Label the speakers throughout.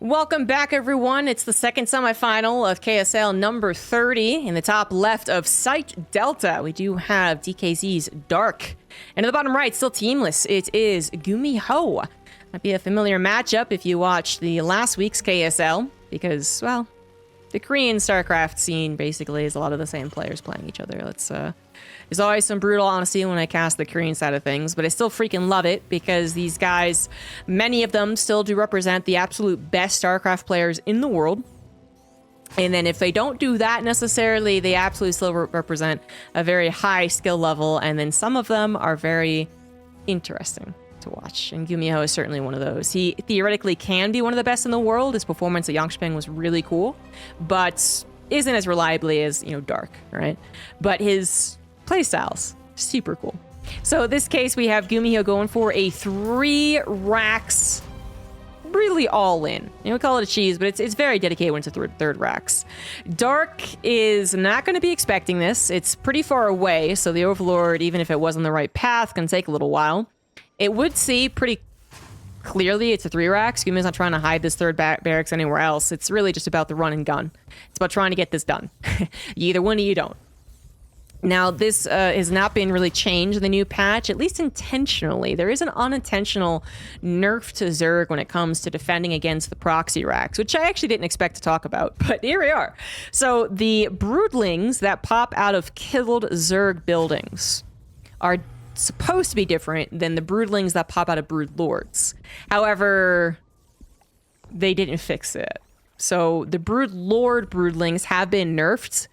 Speaker 1: Welcome back, everyone. It's the second semifinal of KSL number 30. In the top left of Site Delta, we do have DKZ's Dark. And in the bottom right, still teamless, it is GuMiHo. Might be a familiar matchup if you watched the last week's KSL, because, well, the Korean StarCraft scene basically is a lot of the same players playing each other. There's always some brutal honesty when I cast the Korean side of things, but I still freaking love it because these guys, many of them still do represent the absolute best StarCraft players in the world. And then if they don't do that necessarily, they absolutely still represent a very high skill level, and then some of them are very interesting to watch, and GuMiHo is certainly one of those. He theoretically can be one of the best in the world. His performance at Yangshiping was really cool, but isn't as reliably as, Dark, right? But his playstyles, super cool. So in this case, we have GuMiHo going for a 3 racks, really all in. We call it a cheese, but it's very dedicated when it's a third racks. Dark is not going to be expecting this. It's pretty far away, so the Overlord, even if it was on the right path, can take a little while. It would see pretty clearly it's a 3 racks. GuMiHo's not trying to hide this third barracks anywhere else. It's really just about the run and gun. It's about trying to get this done. You either win or you don't. Now, this has not been really changed in the new patch, at least intentionally. There is an unintentional nerf to Zerg when it comes to defending against the proxy racks, which I actually didn't expect to talk about, but here we are. So the broodlings that pop out of killed Zerg buildings are supposed to be different than the broodlings that pop out of broodlords. However, they didn't fix it. So the broodlord broodlings have been nerfed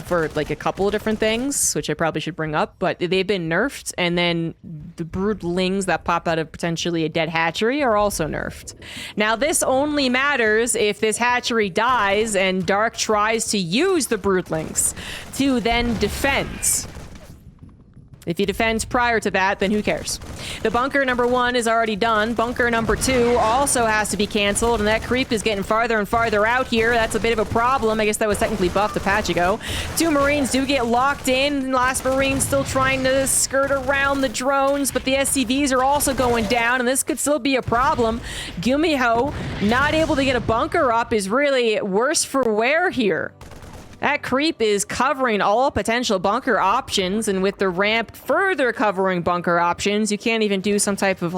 Speaker 1: for like a couple of different things, which I probably should bring up, but they've been nerfed, and then the broodlings that pop out of potentially a dead hatchery are also nerfed. Now, this only matters if this hatchery dies and Dark tries to use the broodlings to then defend. If he defends prior to that, then who cares? The bunker number 1 is already done. Bunker number 2 also has to be canceled, and that creep is getting farther and farther out here. That's a bit of a problem. I guess that was technically buffed a patch ago. 2 Marines do get locked in. Last Marine still trying to skirt around the drones, but the SCVs are also going down, and this could still be a problem. GuMiHo not able to get a bunker up is really worse for wear here. That creep is covering all potential bunker options, and with the ramp further covering bunker options, you can't even do some type of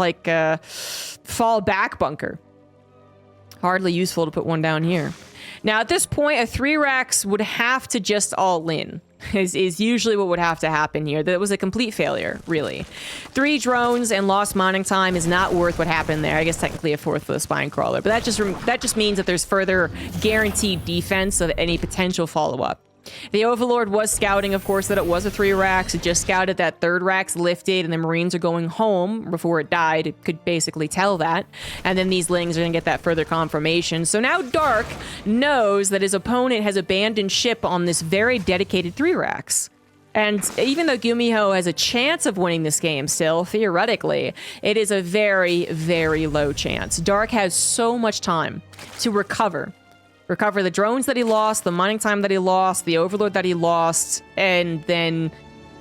Speaker 1: fall back bunker. Hardly useful to put one down here. Now, at this point, a 3 racks would have to just all in, is usually what would have to happen here. That was a complete failure, really. 3 drones and lost mining time is not worth what happened there. I guess technically a 4th for the spine crawler, but that just means that there's further guaranteed defense of any potential follow-up. The Overlord was scouting, of course, that it was a 3 racks. It just scouted that 3rd racks lifted and the Marines are going home before it died. It could basically tell that. And then these Lings are going to get that further confirmation. So now Dark knows that his opponent has abandoned ship on this very dedicated 3 racks. And even though GuMiHo has a chance of winning this game still, theoretically, it is a very, very low chance. Dark has so much time to recover the drones that he lost, the mining time that he lost, the Overlord that he lost, and then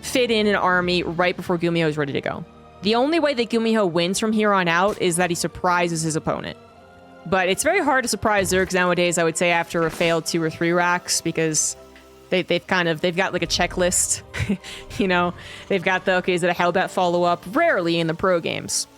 Speaker 1: fit in an army right before GuMiHo is ready to go. The only way that GuMiHo wins from here on out is that he surprises his opponent. But it's very hard to surprise Zergs nowadays, I would say, after a failed 2 or 3 racks, because they've got like a checklist. They've got is it a Hellbat follow-up? Rarely in the pro games.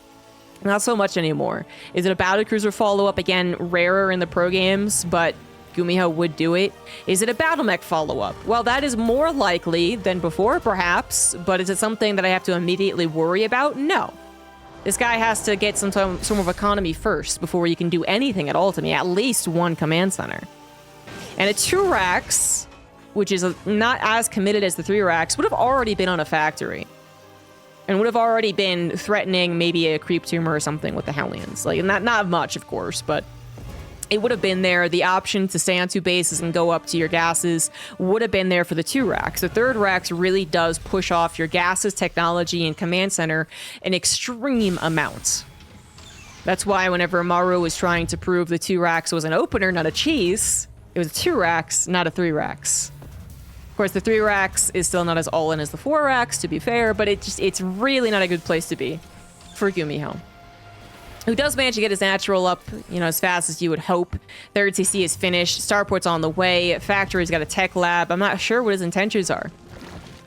Speaker 1: Not so much anymore. Is it a battlecruiser follow-up? Again, rarer in the pro games, but GuMiHo would do it. Is it a battle mech follow-up? Well, that is more likely than before, perhaps, but is it something that I have to immediately worry about? No. This guy has to get some form of economy first before you can do anything at all to me, at least 1 command center. And a 2 racks, which is not as committed as the 3 racks, would have already been on a factory. And would have already been threatening maybe a creep tumor or something with the Hellions. Not much, of course, but it would have been there. The option to stay on 2 bases and go up to your gases would have been there for the 2 racks. The 3rd racks really does push off your gases, technology, and command center an extreme amount. That's why whenever Maru was trying to prove the 2 racks was an opener, not a cheese, it was 2 racks, not a 3 racks. Of course, the 3 racks is still not as all-in as the 4 racks, to be fair, but it's really not a good place to be for GuMiHo. who does manage to get his natural up, you know, as fast as you would hope. Third CC is finished. Starport's on the way. Factory's got a tech lab. I'm not sure what his intentions are.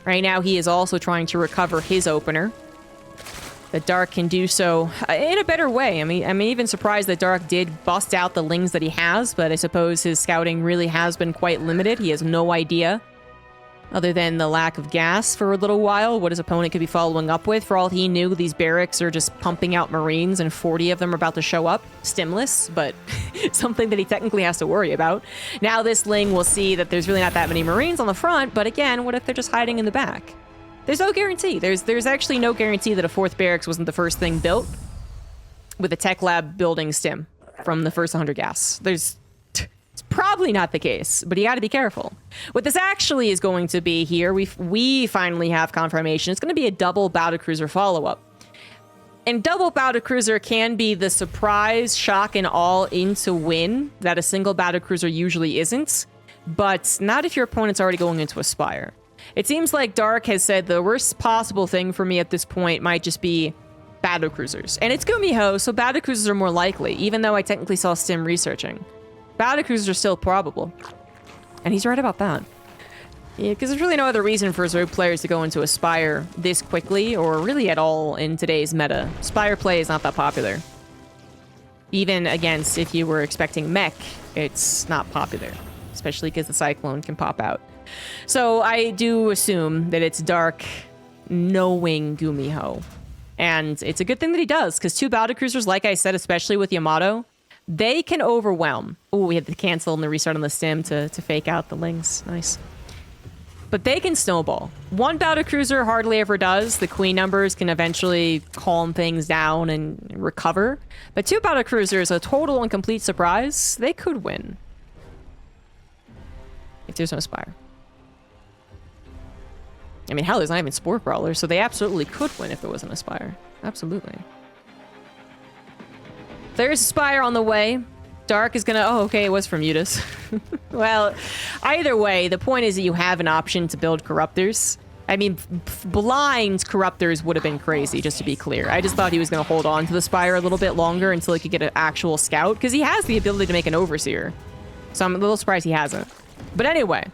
Speaker 1: Right now, he is also trying to recover his opener. That Dark can do so in a better way. I mean, I'm even surprised that Dark did bust out the lings that he has, but I suppose his scouting really has been quite limited. He has no idea, other than the lack of gas for a little while, what his opponent could be following up with. For all he knew, these barracks are just pumping out Marines, and 40 of them are about to show up. Stimless, but something that he technically has to worry about. Now this ling will see that there's really not that many Marines on the front, but again, what if they're just hiding in the back? There's no guarantee. There's actually no guarantee that a 4th barracks wasn't the first thing built with a tech lab building stim from the first 100 gas. It's probably not the case, but you got to be careful. What this actually is going to be here, we finally have confirmation. It's going to be a double battlecruiser follow-up. And double battlecruiser can be the surprise, shock, and all into win that a single battlecruiser usually isn't, but not if your opponent's already going into a Spire. It seems like Dark has said the worst possible thing for me at this point might just be battlecruisers. And it's GuMiHo, so battlecruisers are more likely, even though I technically saw Stim researching. Battlecruisers are still probable. And he's right about that. Yeah, because there's really no other reason for Zerg players to go into a Spire this quickly, or really at all in today's meta. Spire play is not that popular. Even against, if you were expecting mech, it's not popular. Especially because the Cyclone can pop out. So I do assume that it's Dark knowing GuMiHo. And it's a good thing that he does, because 2 battlecruisers, like I said, especially with Yamato, they can overwhelm. Oh, we had to cancel and the restart on the stim to fake out the lings. Nice. But they can snowball. 1 battlecruiser hardly ever does. The queen numbers can eventually calm things down and recover. But 2 battlecruisers, a total and complete surprise, they could win. If there's no Spire. I mean, hell, there's not even Spore Crawler, so they absolutely could win if there wasn't a Spire. Absolutely. There's a Spire on the way. Dark is gonna... Oh, okay, it was from Mutas. Well, either way, the point is that you have an option to build Corruptors. I mean, blind Corruptors would have been crazy, just to be clear. I just thought he was gonna hold on to the Spire a little bit longer until he could get an actual Scout, because he has the ability to make an Overseer. So I'm a little surprised he hasn't. But anyway...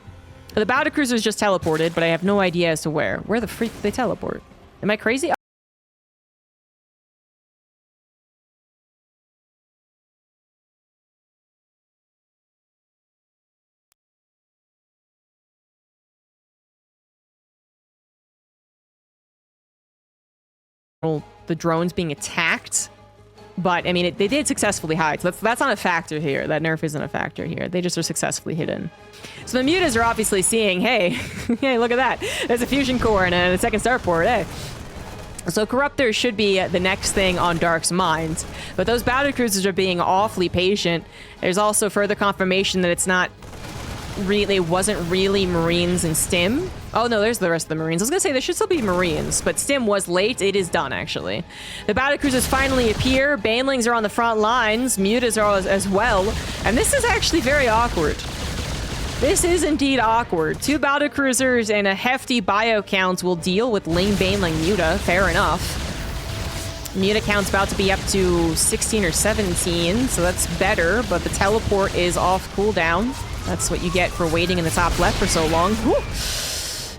Speaker 1: The battlecruisers just teleported, but I have no idea as to where. Where the freak did they teleport? Am I crazy? The drones being attacked. But, I mean, they did successfully hide. So that's not a factor here. That nerf isn't a factor here. They just are successfully hidden. So the Mutas are obviously seeing, hey, hey, look at that. There's a fusion core and a second starport, hey. So Corruptors should be the next thing on Dark's mind. But those battlecruisers are being awfully patient. There's also further confirmation that it's not really, wasn't really Marines and Stim. Oh no, there's the rest of the Marines. I was gonna say there should still be Marines, but Stim was late. It is done, actually. The battlecruisers finally appear. Banelings are on the front lines. Mutas are as well. And this is actually very awkward. This is indeed awkward. 2 battlecruisers and a hefty bio count will deal with Ling, Baneling, Muta. Fair enough. Muta count's about to be up to 16 or 17, so that's better, but the teleport is off cooldown. That's what you get for waiting in the top left for so long. Woo!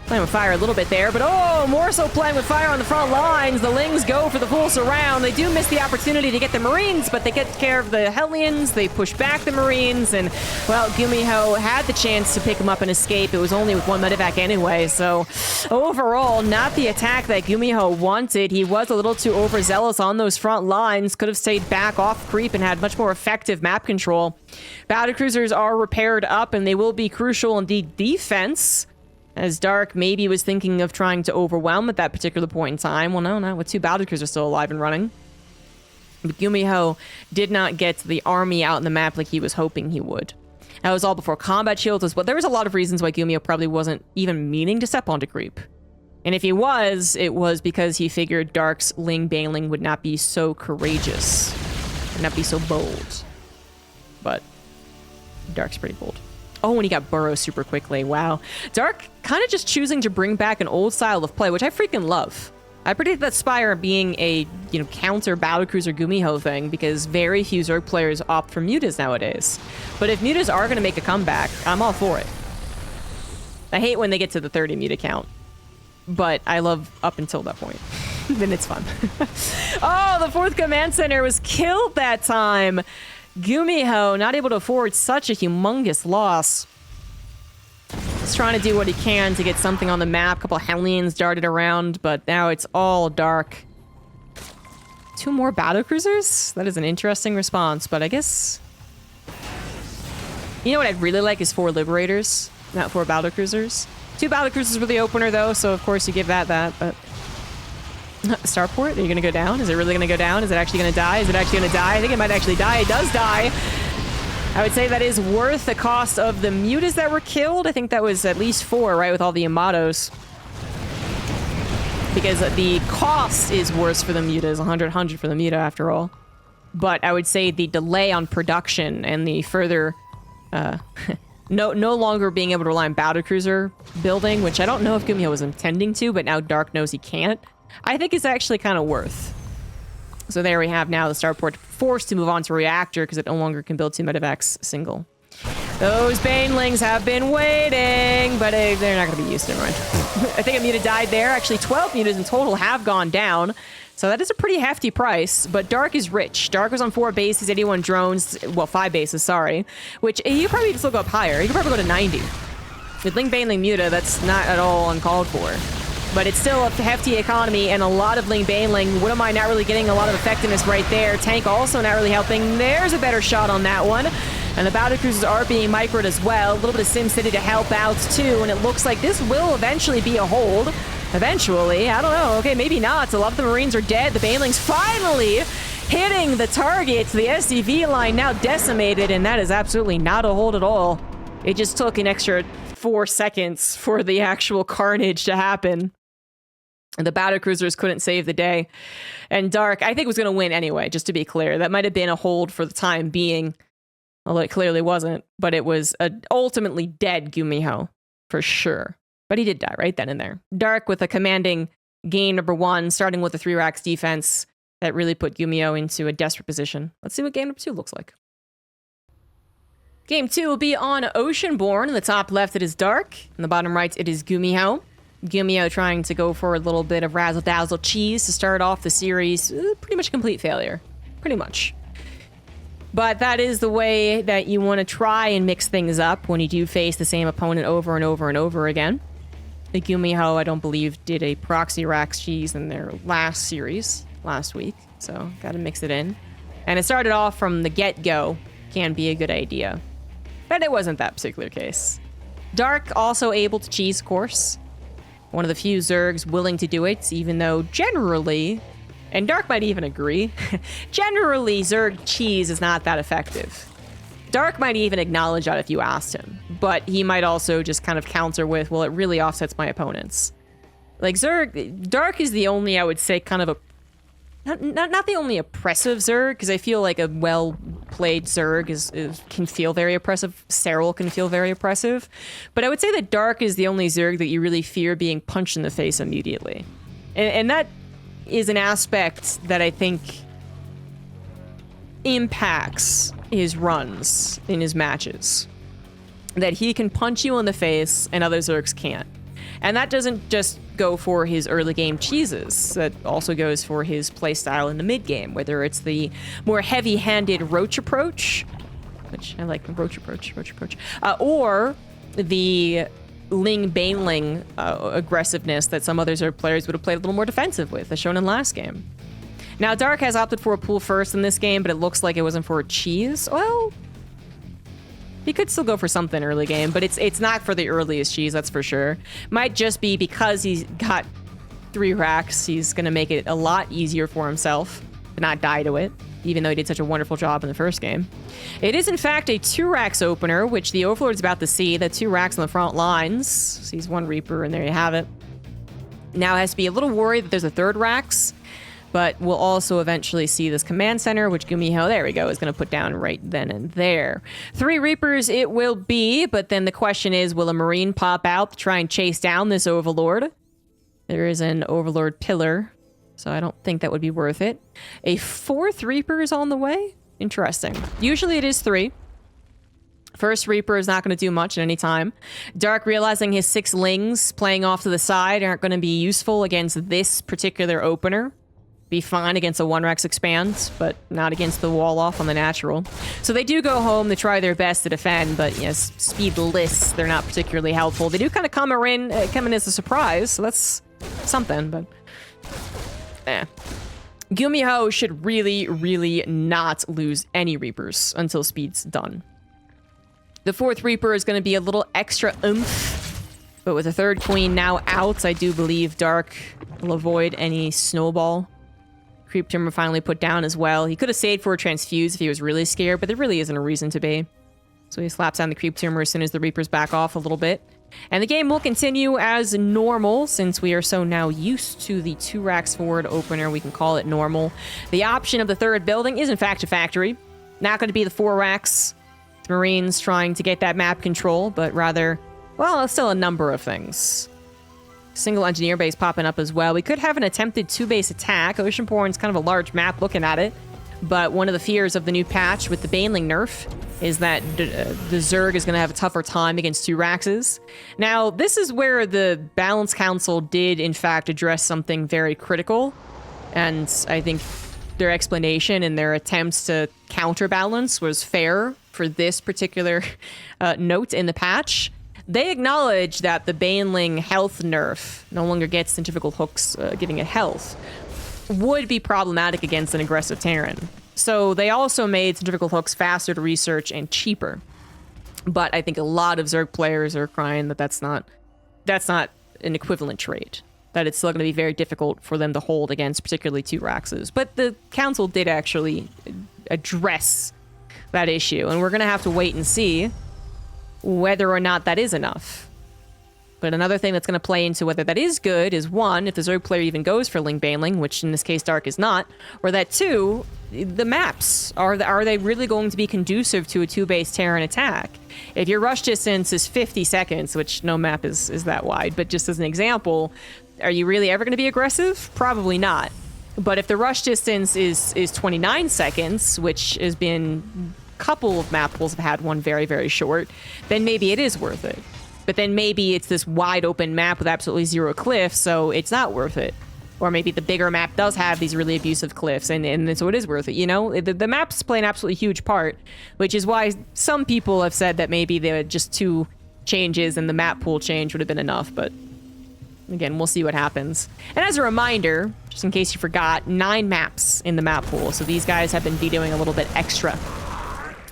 Speaker 1: Playing with fire a little bit there, but oh, more so playing with fire on the front lines. The Lings go for the full surround. They do miss the opportunity to get the Marines, but they get care of the Hellions. They push back the Marines, and, well, GuMiHo had the chance to pick him up and escape. It was only with 1 medevac anyway, so overall, not the attack that GuMiHo wanted. He was a little too overzealous on those front lines. Could have stayed back off creep and had much more effective map control. Battlecruisers are repaired up, and they will be crucial in the defense. As Dark maybe was thinking of trying to overwhelm at that particular point in time. Well, no, not with 2 battlecruisers still alive and running. But GuMiHo did not get the army out in the map like he was hoping he would. That was all before combat shields as well. There was a lot of reasons why GuMiHo probably wasn't even meaning to step onto creep. And if he was, it was because he figured Dark's Ling Baneling would not be so courageous. Would not be so bold. But Dark's pretty bold. Oh, and he got Burrow super quickly. Wow. Dark kind of just choosing to bring back an old style of play, which I freaking love. I predict that Spire being a, counter battlecruiser GuMiHo thing because very few Zerg players opt for mutas nowadays. But if mutas are going to make a comeback, I'm all for it. I hate when they get to the 30 muta count, but I love up until that point. Then it's fun. Oh, the 4th command center was killed that time. GuMiHo not able to afford such a humongous loss. He's trying to do what he can to get something on the map. A couple of Hellions darted around, but now it's all dark. 2 more battlecruisers? That is an interesting response, but I guess... You know what I'd really like is 4 Liberators, not 4 battlecruisers. 2 battlecruisers for the opener, though, so of course you give that, but... Starport, are you gonna go down? Is it really gonna go down? Is it actually gonna die? Is it actually gonna die? I think it might actually die. It does die. I would say that is worth the cost of the mutas that were killed. I think that was at least 4, right, with all the Amatos. Because the cost is worse for the mutas, 100 for the muta after all. But I would say the delay on production and the further, no longer being able to rely on battlecruiser building, which I don't know if GuMiHo was intending to, but now Dark knows he can't, I think is actually kind of worth. So there we have now the starport forced to move on to reactor because it no longer can build 2 medevacs single. Those banelings have been waiting, but they're not going to be used. Never mind. I think a muta died there. Actually, 12 mutas in total have gone down. So that is a pretty hefty price, but Dark is rich. Dark was on 4 bases, 81 drones, well, 5 bases, sorry, which you probably can still go up higher. You could probably go to 90. With Ling Baneling Muta, that's not at all uncalled for. But it's still a hefty economy and a lot of Ling Baneling. What am I not really getting a lot of effectiveness right there? Tank also not really helping. There's a better shot on that one. And the battlecruisers are being microed as well. A little bit of SimCity to help out too. And it looks like this will eventually be a hold. Eventually. I don't know. Okay, maybe not. A lot of the Marines are dead. The Banelings finally hitting the target. The SCV line now decimated. And that is absolutely not a hold at all. It just took an extra 4 seconds for the actual carnage to happen. And the battlecruisers couldn't save the day. And Dark, I think, was going to win anyway, just to be clear. That might have been a hold for the time being. Although it clearly wasn't. But it was an ultimately dead GuMiHo, for sure. But he did die right then and there. Dark with a commanding game number 1, starting with the 3 racks defense. That really put GuMiHo into a desperate position. Let's see what game number 2 looks like. Game 2 will be on Oceanborn. In the top left, it is Dark. In the bottom right, it is GuMiHo. GuMiHo trying to go for a little bit of razzle-dazzle cheese to start off the series. Pretty much a complete failure. Pretty much. But that is the way that you want to try and mix things up when you do face the same opponent over and over and over again. The GuMiHo, I don't believe, did a proxy racks cheese in their last series, last week. So, gotta mix it in. And it started off from the get-go. Can be a good idea. But it wasn't that particular case. Dark also able to cheese, of course. One of the few Zergs willing to do it, even though generally, and Dark might even agree, generally Zerg cheese is not that effective. Dark might even acknowledge that if you asked him, but he might also just kind of counter with, well, it really offsets my opponents. Like Dark is the only, I would say, kind of a, not the only oppressive Zerg, because I feel like a well-played Zerg can feel very oppressive. Serral can feel very oppressive. But I would say that Dark is the only Zerg that you really fear being punched in the face immediately. And that is an aspect that I think impacts his runs in his matches. That he can punch you in the face and other Zergs can't. And that doesn't just go for his early game cheeses. That also goes for his playstyle in the mid game, whether it's the more heavy-handed Roach approach, which I like, Roach approach, or the Ling Baneling aggressiveness that some other Zerg players would have played a little more defensive with, as shown in last game. Now, Dark has opted for a pool first in this game, but it looks like it wasn't for a cheese. Well, he could still go for something early game, but it's not for the earliest cheese, that's for sure. Might just be because he's got 3 racks, he's going to make it a lot easier for himself to not die to it, even though he did such a wonderful job in the first game. It is, in fact, a 2 racks opener, which the Overlord's about to see. The 2 racks on the front lines. Sees 1 Reaper, and there you have it. Now has to be a little worried that there's a 3rd racks, but we'll also eventually see this command center, which GuMiHo, there we go, is going to put down right then and there. 3 Reapers it will be, but then the question is, will a Marine pop out to try and chase down this Overlord? There is an Overlord pillar So I don't think that would be worth it. A 4th Reaper is on the way? Interesting. Usually it is 3. First Reaper is not going to do much at any time. Dark realizing his 6 Lings playing off to the side aren't going to be useful against this particular opener. Be fine against a 1-Rex expand, but not against the wall off on the natural. So they do go home, they try their best to defend, but yes, speedless, they're not particularly helpful. They do kind of come in as a surprise, so that's something, but GuMiHo should really, really not lose any Reapers until speed's done. The 4th Reaper is going to be a little extra oomph, but with the 3rd Queen now out, I do believe Dark will avoid any snowball. Creep Timber finally put down as well. He could have stayed for a transfuse if he was really scared, but there really isn't a reason to be. So he slaps down the Creep Timber as soon as the Reapers back off a little bit. And the game will continue as normal since we are so now used to the 2 racks forward opener. We can call it normal. The option of the 3rd building is in fact a factory. Not going to be the 4 racks. The Marines trying to get that map control, but rather, well, still a number of things. Single engineer base popping up as well. We could have an attempted 2-base attack. Oceanborn's kind of a large map looking at it. But one of the fears of the new patch with the Baneling nerf is that the Zerg is going to have a tougher time against 2 Raxes. Now, this is where the Balance Council did, in fact, address something very critical. And I think their explanation and their attempts to counterbalance was fair for this particular note in the patch. They acknowledge that the Baneling health nerf no longer gets centrifugal hooks giving it health would be problematic against an aggressive Terran. So they also made centrifugal hooks faster to research and cheaper. But I think a lot of Zerg players are crying that that's not an equivalent trait. That it's still going to be very difficult for them to hold against particularly 2 Raxes. But the council did actually address that issue, and we're going to have to wait and see whether or not that is enough. But another thing that's going to play into whether that is good is, 1, if the Zerg player even goes for Ling Baneling, which in this case Dark is not, or that 2, the maps. Are they really going to be conducive to a 2-base Terran attack? If your rush distance is 50 seconds, which no map is that wide, but just as an example, are you really ever going to be aggressive? Probably not. But if the rush distance is 29 seconds, which has been... couple of map pools have had one very, very short, then maybe it is worth it. But then maybe it's this wide open map with absolutely 0 cliffs, so it's not worth it. Or maybe the bigger map does have these really abusive cliffs, and so it is worth it, you know? The maps play an absolutely huge part, which is why some people have said that maybe there were just 2 changes and the map pool change would have been enough, but again, we'll see what happens. And as a reminder, just in case you forgot, 9 maps in the map pool, so these guys have been vetoing a little bit extra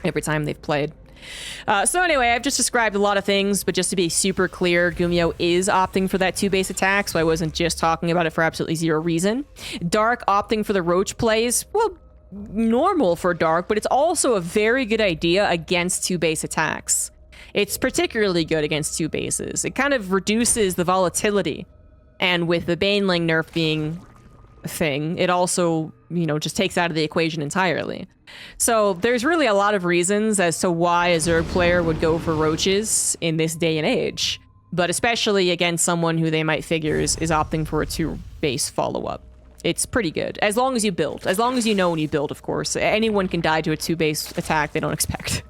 Speaker 1: every time they've played. So anyway, I've just described a lot of things, but just to be super clear, GuMiHo is opting for that 2-base attack, so I wasn't just talking about it for absolutely 0 reason. Dark opting for the Roach plays, well, normal for Dark, but it's also a very good idea against 2-base attacks. It's particularly good against 2 bases. It kind of reduces the volatility, and with the Baneling nerf being a thing, it also, you know, just takes out of the equation entirely. So there's really a lot of reasons as to why a Zerg player would go for Roaches in this day and age, but especially against someone who they might figure is opting for a 2-base follow-up. It's pretty good, as long as you build. As long as you know when you build, of course. Anyone can die to a 2-base attack they don't expect.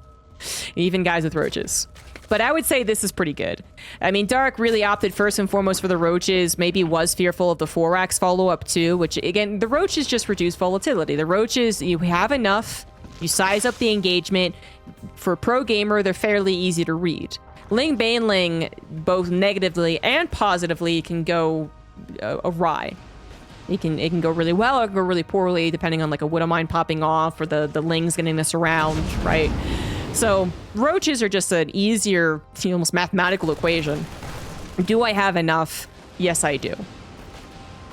Speaker 1: Even guys with Roaches. But I would say this is pretty good. I mean, Dark really opted first and foremost for the Roaches, maybe was fearful of the 4-Rax follow-up too, which, again, the Roaches just reduce volatility. The Roaches, you have enough, you size up the engagement. For a pro gamer, they're fairly easy to read. Ling Baneling, both negatively and positively, can go awry. It can go really well or go really poorly, depending on like a Widow Mine popping off or the Lings getting this around, right? So Roaches are just an easier, almost mathematical equation. Do I have enough? Yes, I do. And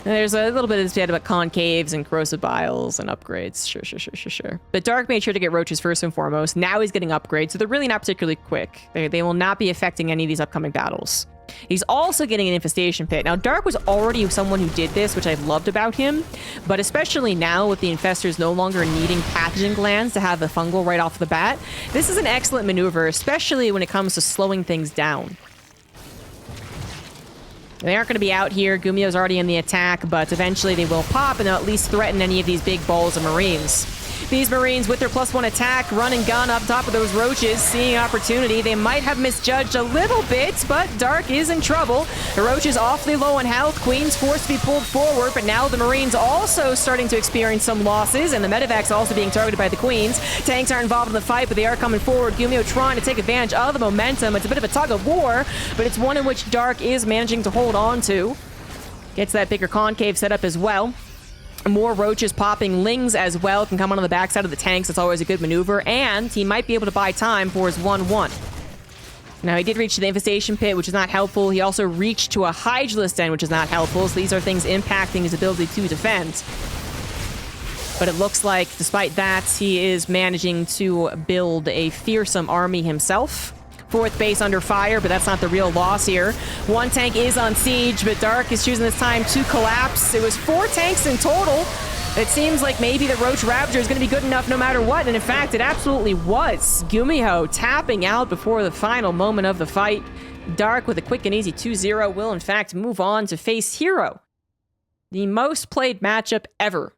Speaker 1: there's a little bit of this data about concaves and corrosive biles and upgrades. Sure. But Dark made sure to get Roaches first and foremost. Now he's getting upgrades, so they're really not particularly quick. They will not be affecting any of these upcoming battles. He's also getting an infestation pit. Now, Dark was already someone who did this, which I loved about him, but especially now with the infestors no longer needing pathogen glands to have the fungal right off the bat, this is an excellent maneuver, especially when it comes to slowing things down. They aren't going to be out here. GuMiHo's already in the attack, but eventually they will pop and they'll at least threaten any of these big balls of Marines. These Marines with their +1 attack, run and gun up top of those roaches, seeing opportunity. They might have misjudged a little bit, but Dark is in trouble. The roach is awfully low on health. Queen's forced to be pulled forward, but now the Marines also starting to experience some losses, and the medevac's also being targeted by the Queens. Tanks aren't involved in the fight, but they are coming forward. GuMiHo trying to take advantage of the momentum. It's a bit of a tug of war, but it's one in which Dark is managing to hold on to. Gets that bigger concave set up as well. More roaches popping. Lings as well can come on the backside of the tanks. It's always a good maneuver, and he might be able to buy time for his 1-1. Now, he did reach the infestation pit, which is not helpful. He also reached to a Hydralisk den, which is not helpful. So these are things impacting his ability to defend. But it looks like, despite that, he is managing to build a fearsome army himself. 4th base under fire, but that's not the real loss here. 1 tank is on siege, but Dark is choosing this time to collapse. It was 4 tanks in total. It seems like maybe the Roach Ravager is going to be good enough no matter what, and in fact, it absolutely was. GuMiHo tapping out before the final moment of the fight. Dark with a quick and easy 2-0 will in fact move on to face Hero. The most played matchup ever,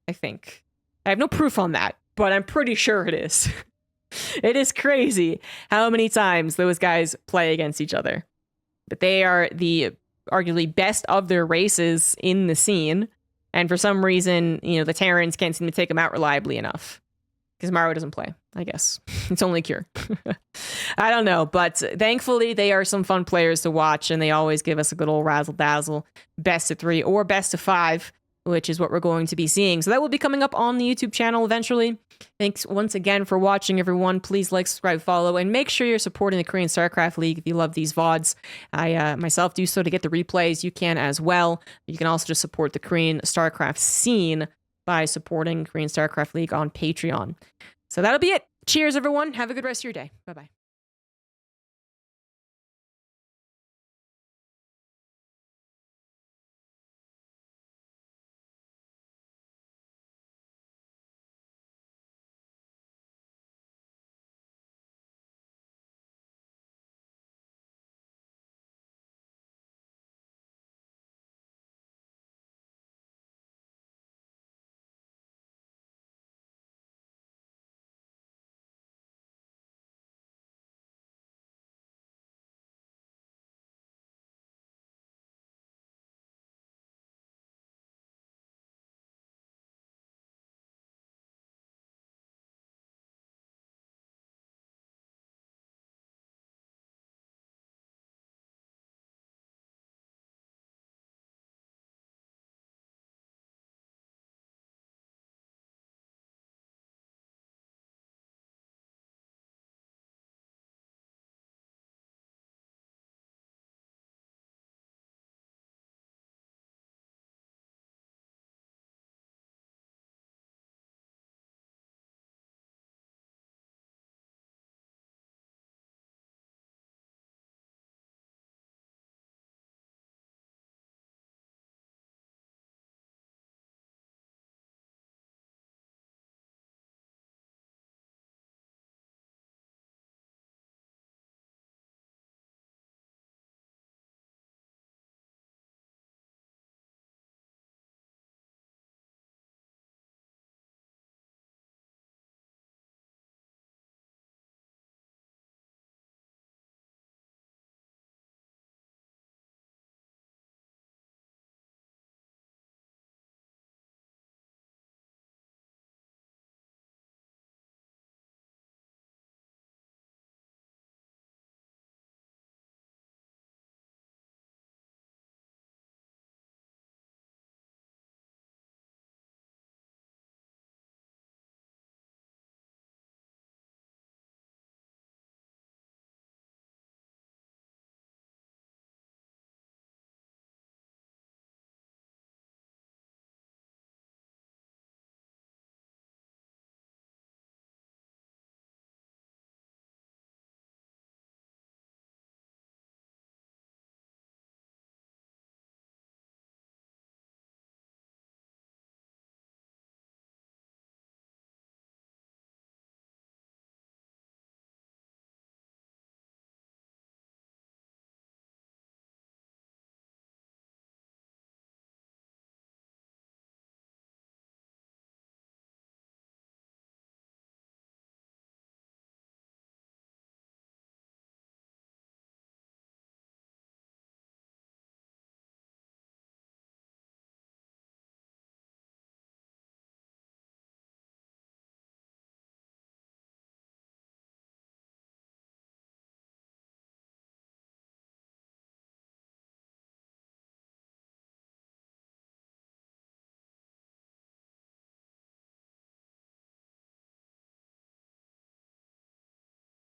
Speaker 1: I think. I have no proof on that, but I'm pretty sure it is. It is crazy how many times those guys play against each other. But they are the arguably best of their races in the scene. And for some reason, you know, the Terrans can't seem to take them out reliably enough. Because Maru doesn't play, I guess. It's only Cure. I don't know. But thankfully, they are some fun players to watch. And they always give us a good old razzle-dazzle. Best of 3 or best of 5. Which is what we're going to be seeing. So that will be coming up on the YouTube channel eventually. Thanks once again for watching, everyone. Please like, subscribe, follow, and make sure you're supporting the Korean StarCraft League if you love these VODs. I myself do so to get the replays. You can as well. You can also just support the Korean StarCraft scene by supporting Korean StarCraft League on Patreon. So that'll be it. Cheers, everyone. Have a good rest of your day. Bye-bye.